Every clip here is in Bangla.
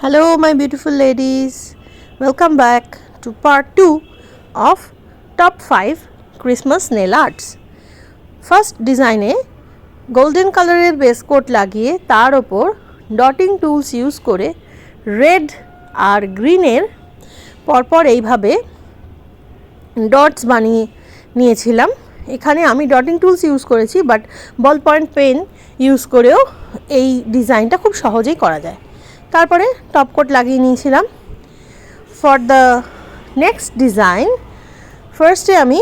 Hello my beautiful ladies, welcome back to part 2 of top 5 Christmas nail arts. First design A golden color এর base coat লাগিয়ে তার উপর dotting tools ইউজ করে red আর green এর পরপর এইভাবে dots বানিয়ে নিয়েছিলাম। এখানে আমি dotting tools ইউজ করেছি but ball point pen use করেও এই ডিজাইনটা খুব সহজেই করা যায়। তারপরে টপ কোট লাগিয়ে নিয়েছিলাম। ফর দ্য নেক্সট ডিজাইন ফার্স্টে আমি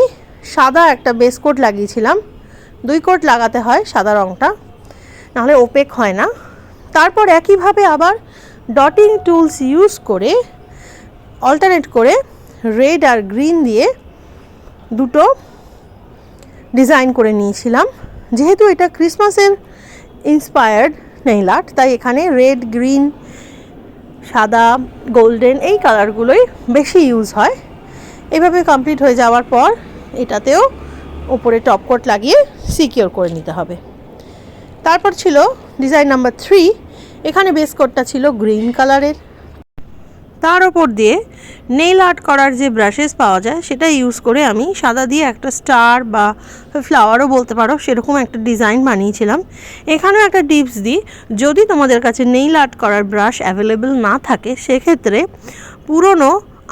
সাদা একটা বেস কোট লাগিয়েছিলাম। 2 কোট লাগাতে হয় সাদা রঙটা, নাহলে ওপেক হয় না। তারপর একইভাবে আবার ডটিং টুলস ইউজ করে অল্টারনেট করে রেড আর গ্রিন দিয়ে দুটো ডিজাইন করে নিয়েছিলাম। যেহেতু এটা ক্রিসমাসের ইন্সপায়ার্ড নেইল আর্ট, তাই এখানে রেড, গ্রিন, সাদা, গোল্ডেন এই কালারগুলোই বেশি ইউজ হয়। এইভাবে কমপ্লিট হয়ে যাওয়ার পর এটাতেও উপরে টপ কোট লাগিয়ে সিকিউর করে নিতে হবে। তারপর ছিল ডিজাইন নাম্বার 3। এখানে বেস কোটটা ছিল গ্রিন কালারের। তার ওপর দিয়ে নেইল আর্ট করার যে ব্রাশেস পাওয়া যায় সেটা ইউজ করে আমি সাদা দিয়ে একটা স্টার বা ফ্লাওয়ারও বলতে পারো সেরকম একটা ডিজাইন বানিয়েছিলাম। এখানেও একটা টিপস দিই, যদি তোমাদের কাছে নেইল আর্ট করার ব্রাশ অ্যাভেলেবেল না থাকে সেক্ষেত্রে পুরনো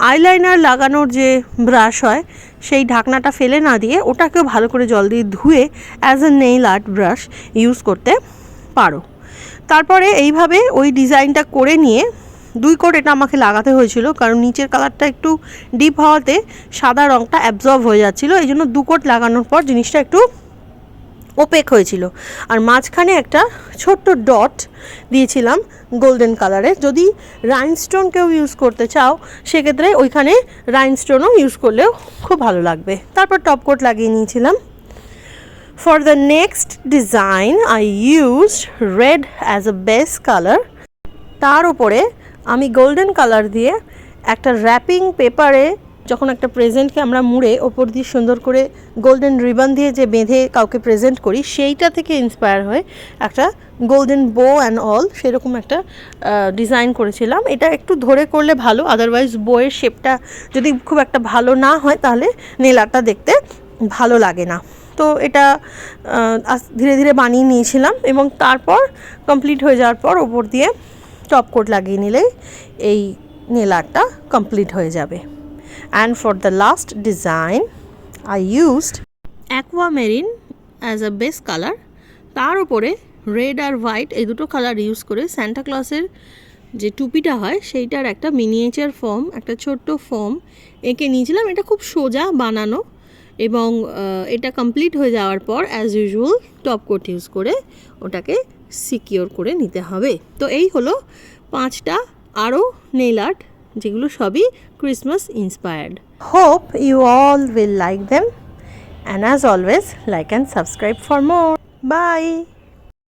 আইলাইনার লাগানোর যে ব্রাশ হয় সেই ঢাকনাটা ফেলে না দিয়ে ওটাকেও ভালো করে জল দিয়ে ধুয়ে as a nail art brush use করতে পারো। তারপরে এইভাবে ওই ডিজাইনটা করে নিয়ে 2 কোট এটা আমাকে লাগাতে হয়েছিল, কারণ নিচের কালারটা একটু ডিপ হওয়াতে সাদা রঙটা অ্যাবজর্ব হয়ে যাচ্ছিল। এই জন্য 2 কোট লাগানোর পর জিনিসটা একটু ওপেক হয়েছিল। আর মাঝখানে একটা ছোট্ট ডট দিয়েছিলাম গোল্ডেন কালারে। যদি রাইনস্টোন কেউ ইউজ করতে চাও সেক্ষেত্রে ওইখানে রাইনস্টোনও ইউজ করলেও খুব ভালো লাগবে। তারপর টপ কোট লাগিয়ে নিয়েছিলাম। For the next design I used red as a base colour. তার উপরে আমি গোল্ডেন কালার দিয়ে একটা র্যাপিং পেপারে যখন একটা প্রেজেন্টকে আমরা মুড়ে ওপর দিয়ে সুন্দর করে গোল্ডেন রিবন দিয়ে যে বেঁধে কাউকে প্রেজেন্ট করি সেইটা থেকে ইন্সপায়ার হয়ে একটা গোল্ডেন বো অ্যান্ড অল সেরকম একটা ডিজাইন করেছিলাম। এটা একটু ধরে করলে ভালো, আদারওয়াইজ বইয়ের শেপটা যদি খুব একটা ভালো না হয় তাহলে নেল আর্টটা দেখতে ভালো লাগে না। তো এটা ধীরে ধীরে বানিয়ে নিয়েছিলাম এবং তারপর কমপ্লিট হয়ে যাওয়ার পর ওপর দিয়ে টপ কোট লাগিয়ে নিলেই এই নেল আর্টটা কমপ্লিট হয়ে যাবে। And for the last design I used aquamarine as a base color. তার উপরে রেড আর হোয়াইট এই দুটো কালার ইউজ করে সান্টা ক্লসের যে টুপিটা হয় সেইটার একটা মিনিয়েচার ফর্ম, একটা ছোট্ট ফর্ম এঁকে নিয়েছিলাম। এটা খুব সোজা বানানো এবং এটা কমপ্লিট হয়ে যাওয়ার পর as usual top coat use করে ওটাকে সিকিওর করে নিতে হবে। তো এই হলো 5টা আরও নেইল আর্ট যেগুলো সবই Christmas inspired. Hope you all will like them, and as always like and subscribe for more. Bye.